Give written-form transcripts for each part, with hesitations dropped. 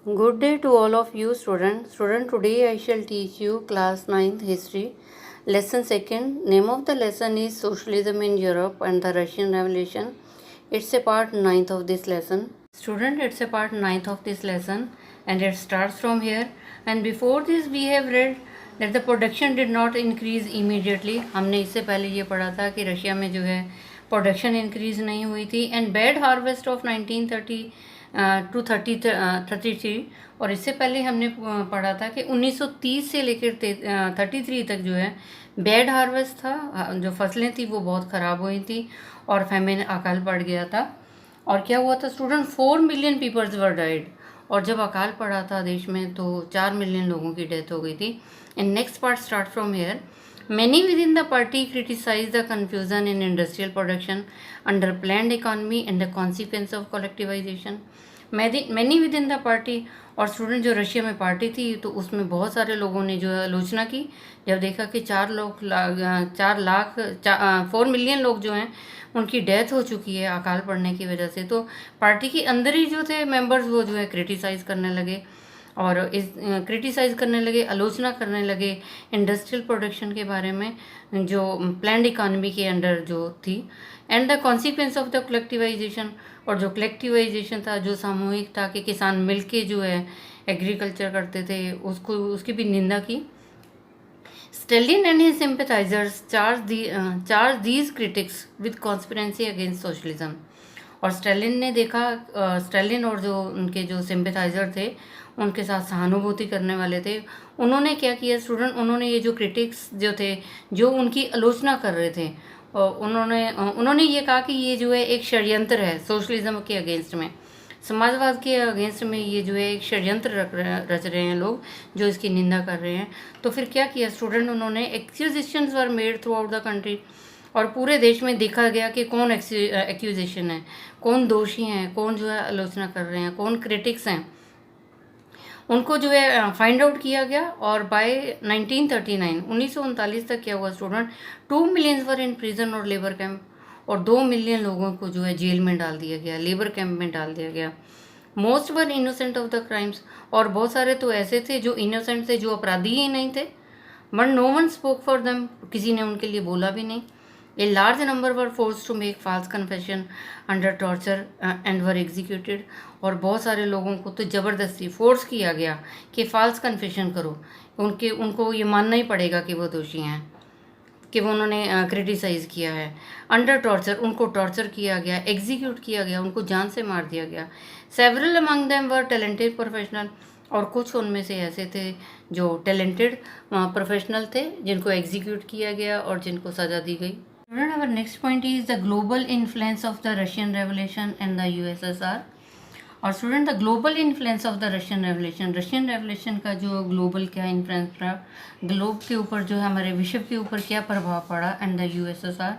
Good day to all of you students. Today I shall teach you class 9th history. Lesson 2nd. Name of the lesson is Socialism in Europe and the Russian Revolution. It's a part 9th of this lesson. Student, it's a part 9th of this lesson and it starts from here. And before this we have read that the production did not increase immediately. हमने इससे पहले ये पढ़ा था कि Russia में जो है प्रोडक्शन इंक्रीज नहीं हुई थी and bad harvest of 1930 to 33 और इससे पहले हमने पढ़ा था कि 1930 से लेकर 33 तक जो है बैड हार्वेस्ट था, जो फसलें थी वो बहुत ख़राब हुई थी और फेमिन अकाल पड़ गया था। और क्या हुआ था स्टूडेंट, 4 मिलियन पीपल्स वर डाइड। और जब अकाल पड़ा था देश में तो 4 मिलियन लोगों की डेथ हो गई थी। And next part start from here. Many within the party criticized the confusion in industrial production under planned economy and the consequence of collectivization. Many within the party और स्टूडेंट जो Russia में party थी तो उसमें बहुत सारे लोगों ने जो है आलोचना की जब देखा कि 4 मिलियन लोग जो हैं उनकी डेथ हो चुकी है अकाल पड़ने की वजह से। तो पार्टी के अंदर ही जो थे मेंबर्स वो जो है क्रिटिसाइज़ करने लगे और क्रिटिसाइज़ करने लगे, आलोचना करने लगे इंडस्ट्रियल प्रोडक्शन के बारे में जो प्लान्ड इकोनॉमी के अंडर जो थी and the consequence of the collectivisation. और जो कलेक्टिवाइजेशन था, जो सामूहिक था कि किसान मिलके जो है एग्रीकल्चर करते थे, उसकी भी निंदा की। Stalin and his sympathisers charge these critics with conspiracy against socialism. और स्टेलिन ने देखा, स्टेलिन और जो उनके जो सिंपैथाइजर थे उनके साथ सहानुभूति करने वाले थे, उन्होंने क्या किया स्टूडेंट, उन्होंने ये जो क्रिटिक्स जो थे जो उनकी आलोचना कर रहे थे उन्होंने ये कहा कि ये जो है एक षड्यंत्र है सोशलिज्म के अगेंस्ट में, समाजवाद के अगेंस्ट में ये जो है एक षड्यंत्र रच रहे हैं लोग जो इसकी निंदा कर रहे हैं। तो फिर क्या किया स्टूडेंट, उन्होंने accusations were made through out the country और पूरे देश में देखा गया कि कौन एक्यूजेशन है, कौन दोषी हैं, कौन जो है आलोचना कर रहे हैं, कौन क्रिटिक्स हैं, उनको जो है फाइंड आउट किया गया। और बाय 1939 तक क्या हुआ student, 2 million were in prison और लेबर कैंप और 2 मिलियन लोगों को जो है जेल में डाल दिया गया, लेबर कैंप में डाल दिया गया। Most were innocent of the crimes और बहुत सारे तो ऐसे थे जो इनोसेंट थे, जो अपराधी ही नहीं थे। But no one spoke for them, किसी ने उनके लिए बोला भी नहीं। A large number were forced to make false confession under torture and were executed। और बहुत सारे लोगों को तो ज़बरदस्ती फोर्स किया गया कि फाल्स कन्फेशन करो, उनको ये मानना ही पड़ेगा कि वो दोषी हैं, कि वो उन्होंने क्रिटिसाइज़ किया है। अंडर टॉर्चर उनको टॉर्चर किया गया, एग्जीक्यूट किया गया, उनको जान से मार दिया गया। Several among them were talented professional और कुछ उनमें से ऐसे थे जो टैलेंटेड प्रोफेशनल थे जिनको एग्जीक्यूट किया गया और जिनको सज़ा दी गई। Student, our next point is the global influence of the Russian Revolution and the USSR। और student, the global influence of the Russian revolution का जो ग्लोबल क्या इन्फ्लुएंस रहा, ग्लोब के ऊपर जो है हमारे विश्व के ऊपर क्या प्रभाव पड़ा एंड द यूएसएसआर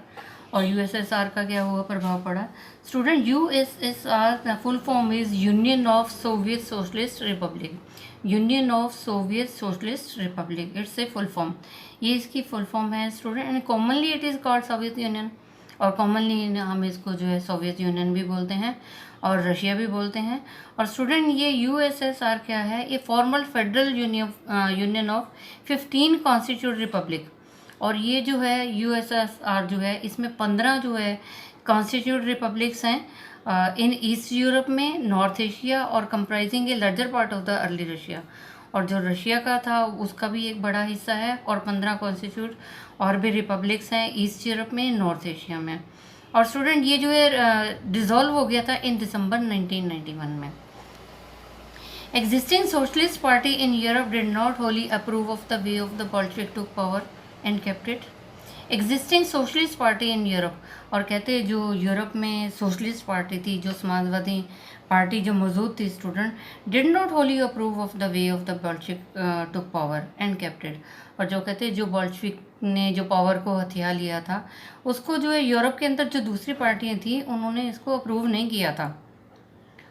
और यूएसएसआर का क्या हुआ प्रभाव पड़ा। Student, USSR the full form is union of Soviet socialist Republic. Union of Soviet socialist Republic, it's a full form, ये इसकी फुल फॉर्म है student. And commonly it is called Soviet Union और commonly हम इसको जो है Soviet union भी बोलते हैं और रशिया भी बोलते हैं। और स्टूडेंट, ये यूएसएसआर क्या है, ये formal federal union of 15 constitute Republic. और ये जो है यूएसएसआर जो है इसमें 15 जो है कॉन्स्टिट्यूट रिपब्लिक्स हैं इन ईस्ट यूरोप में, नॉर्थ एशिया और comprising a larger part of the early Russia. और जो रशिया का था उसका भी एक बड़ा हिस्सा है और 15 कॉन्स्टिट्यूट और भी रिपब्लिक्स हैं ईस्ट यूरोप में, नॉर्थ एशिया में। और स्टूडेंट, ये जो है डिसॉल्व हो गया था इन दिसंबर 1991 में। Existing socialist party in Europe did not Holi approve of the way of the Bolshevik took power and kept it. Existing socialist party in Europe और कहते हैं जो यूरोप में सोशलिस्ट पार्टी थी, जो समाजवादी पार्टी जो मौजूद थी student, did not Holi approve of the way of the Bolshevik took power and kept it. और जो कहते हैं जो बोल्शेविक ने जो पावर को हथिया लिया था उसको जो है यूरोप के अंदर जो दूसरी पार्टियां थी उन्होंने इसको अप्रूव नहीं किया था,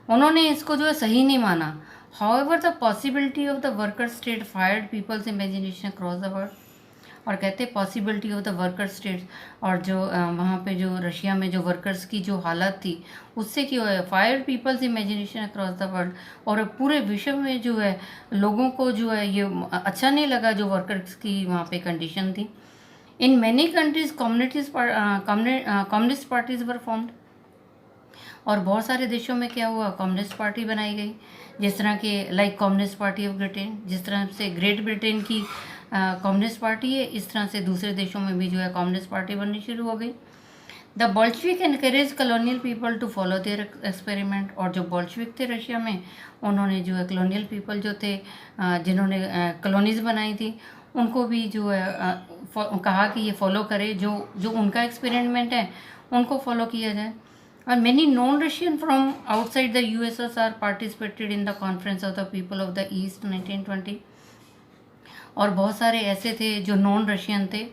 उन्होंने इसको जो है सही नहीं माना। However the possibility of the worker state fired people's imagination across the world. और कहते हैं possibility of the worker states, और जो वहाँ पे जो रशिया में जो वर्कर्स की जो हालत थी उससे क्या है, fire people's imagination across the world, और पूरे विश्व में जो है लोगों को जो है ये अच्छा नहीं लगा जो वर्कर्स की वहाँ पे कंडीशन थी। In many countries communist parties were formed, और बहुत सारे देशों में क्या हुआ, कम्युनिस्ट पार्टी बनाई गई, जिस तरह के like communist party of Britain, जिस तरह से ग्रेट ब्रिटेन की कम्युनिस्ट पार्टी है, इस तरह से दूसरे देशों में भी जो है कम्युनिस्ट पार्टी बननी शुरू हो गई। The Bolshevik encourage colonial people to follow their experiment, और जो बोल्शेविक थे रशिया में उन्होंने जो है कॉलोनियल पीपल जो थे जिन्होंने कॉलोनीज बनाई थी उनको भी जो है कहा कि ये फॉलो करे, जो जो उनका एक्सपेरिमेंट है उनको फॉलो किया जाए। और many non-Russian from outside the USSR participated in the Conference of the People of the East 1920, और बहुत सारे ऐसे थे जो नॉन रशियन थे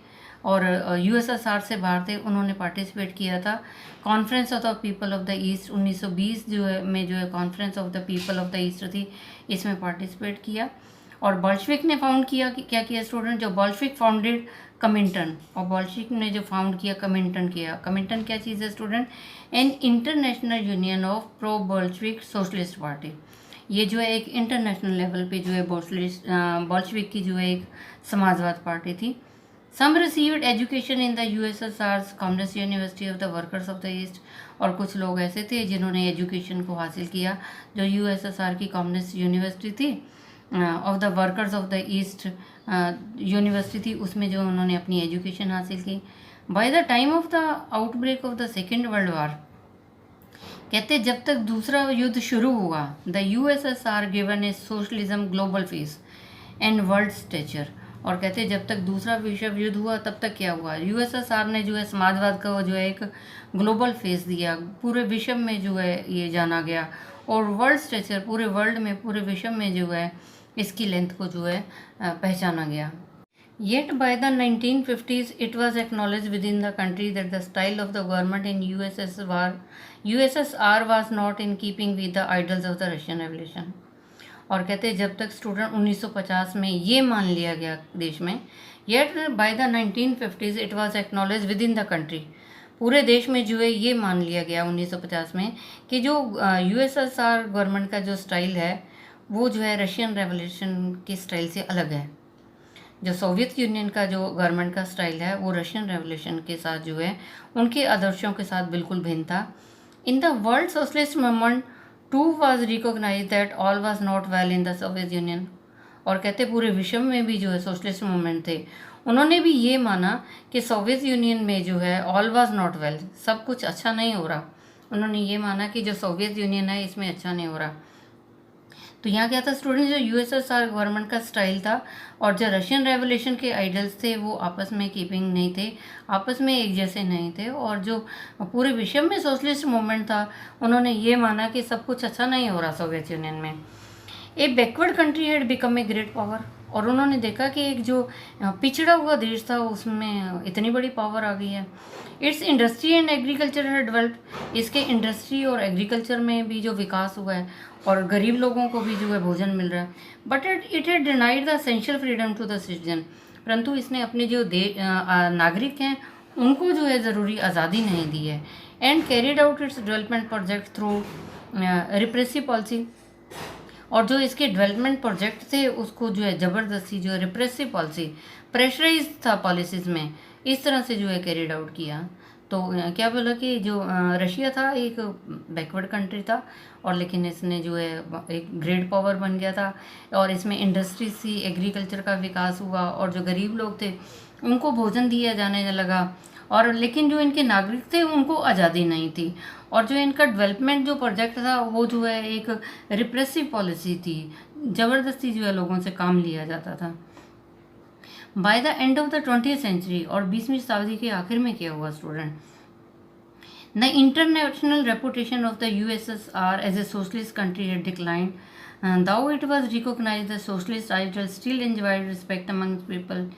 और यूएसएसआर से बाहर थे, उन्होंने पार्टिसिपेट किया था conference of the people of the east 1920 जो है में जो है conference of the people of the east थी, इसमें पार्टिसिपेट किया। और बोल्शेविक ने फाउंड किया कि क्या किया स्टूडेंट, जो बोल्शेविक फाउंडेड कमिंटन, और बोल्शेविक ने जो फाउंड किया कमिंटन किया। कमिंटन क्या चीज़ है student, an international union of pro Bolshevik socialist party. ये जो है एक इंटरनेशनल लेवल पे जो है बोल्शेविक की जो है एक समाजवाद पार्टी थी। Some received education in the USSR Communist University of the workers of the East, और कुछ लोग ऐसे थे जिन्होंने एजुकेशन को हासिल किया जो यूएसएसआर की कम्युनिस्ट यूनिवर्सिटी थी of the workers of the East university थी, उसमें जो उन्होंने अपनी एजुकेशन हासिल की। By the time of the outbreak of the second world war, कहते जब तक दूसरा युद्ध शुरू हुआ, the USSR given a socialism global face and world stature, और कहते जब तक दूसरा विश्व युद्ध हुआ तब तक क्या हुआ, यूएसएसआर ने जो है समाजवाद का जो है एक ग्लोबल फेस दिया, पूरे विश्व में जो है ये जाना गया, और वर्ल्ड स्टेचर पूरे वर्ल्ड में पूरे विश्व में जो है इसकी लेंथ को जो है पहचाना गया। Yet by the 1950s, it was acknowledged within the country that the style of the government in USSR was not in keeping with the ideals of the Russian Revolution. और कहते हैं जब तक स्टूडेंट 1950 में ये मान लिया गया देश में, yet by the 1950s it was acknowledged within the country, पूरे देश में जो है ये मान लिया गया 1950 में कि जो यूएसएसआर गवर्नमेंट का जो स्टाइल है वो जो है रशियन रेवोल्यूशन के स्टाइल से अलग है। जो सोवियत यूनियन का जो गवर्नमेंट का स्टाइल है वो रशियन रेवोल्यूशन के साथ जो है उनके आदर्शों के साथ बिल्कुल भिन्न था। In the world socialist movement too was recognise that all was not well in the Soviet Union, और कहते पूरे विश्व में भी जो है सोशलिस्ट मूवमेंट थे, उन्होंने भी ये माना कि सोवियत यूनियन में जो है ऑल वाज नॉट वेल, सब कुछ अच्छा नहीं हो रहा। उन्होंने ये माना कि जो सोवियत यूनियन है इसमें अच्छा नहीं हो रहा। तो यहाँ क्या था स्टूडेंट, जो यूएसएसआर गवर्नमेंट का स्टाइल था और जो रशियन रेवोल्यूशन के आइडल्स थे वो आपस में कीपिंग नहीं थे, आपस में एक जैसे नहीं थे, और जो पूरे विश्व में सोशलिस्ट मूवमेंट था उन्होंने ये माना कि सब कुछ अच्छा नहीं हो रहा सोवियत यूनियन में। A backward country had become a great power, और उन्होंने देखा कि एक जो पिछड़ा हुआ देश था उसमें इतनी बड़ी पावर आ गई है। इट्स इंडस्ट्री एंड एग्रीकल्चर है डेवलप्ड, इसके इंडस्ट्री और एग्रीकल्चर में भी जो विकास हुआ है और गरीब लोगों को भी जो है भोजन मिल रहा है। But it had denied the essential freedom to the citizen, परंतु इसने अपने जो नागरिक हैं उनको जो है ज़रूरी आज़ादी नहीं दी है। And carried out its development project through repressive policy, और जो इसके डेवलपमेंट प्रोजेक्ट थे उसको जो है ज़बरदस्ती जो है रिप्रेसिव पॉलिसी, प्रेशराइज था पॉलिसीज़ में, इस तरह से जो है कैरिड आउट किया। तो क्या बोला कि जो रशिया था एक बैकवर्ड कंट्री था और लेकिन इसने जो है एक ग्रेट पावर बन गया था, और इसमें इंडस्ट्री सी एग्रीकल्चर का विकास हुआ और जो गरीब लोग थे उनको भोजन दिया जाने लगा, और लेकिन जो इनके नागरिक थे उनको आज़ादी नहीं थी, और जो इनका डेवलपमेंट जो प्रोजेक्ट था वो जो है एक रिप्रेसिव पॉलिसी थी, ज़बरदस्ती जो है लोगों से काम लिया जाता था। By the end of the 20th century, और 20वीं शताब्दी के आखिर में क्या हुआ student, the international reputation of the USSR as a socialist country had declined though it was recognised the socialist ideal still enjoyed respect among people.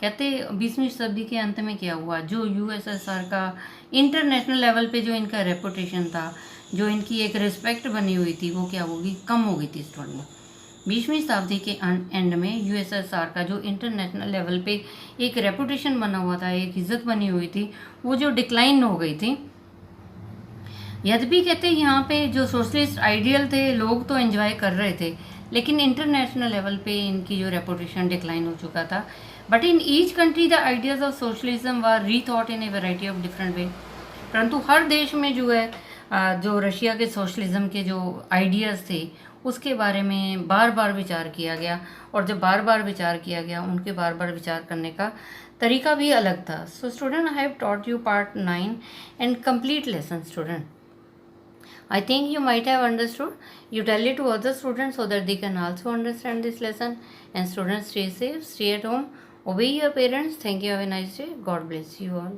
कहते 20वीं शताब्दी के अंत में क्या हुआ, जो यूएसएसआर का इंटरनेशनल लेवल पे जो इनका रेपुटेशन था, जो इनकी एक रिस्पेक्ट बनी हुई थी, वो क्या होगी, कम हो गई थी स्टूडेंट। 20वीं शताब्दी के एंड में यूएसएसआर का जो इंटरनेशनल लेवल पे एक रेपुटेशन बना हुआ था, एक इज्जत बनी हुई थी, वो जो डिक्लाइन हो गई थी। यद्यपि कहते हैं यहाँ पे जो सोशलिस्ट आइडियल थे लोग तो एंजॉय कर रहे थे, लेकिन इंटरनेशनल लेवल पे इनकी जो रेपुटेशन डिक्लाइन हो चुका था। But in each country the ideas of socialism were rethought in a variety of different way. परंतु हर देश में जो है जो रशिया के सोशलिज्म के जो आइडियाज़ थे उसके बारे में बार बार विचार किया गया, और जब बार बार विचार किया गया उनके बार बार विचार करने का तरीका भी अलग था। So student, I have taught you part 9 and complete lesson student. I think you might have understood. You tell it to other students so that they can also understand this lesson. And students, stay safe, stay at home, obey your parents. Thank you. Have a nice day. God bless you all.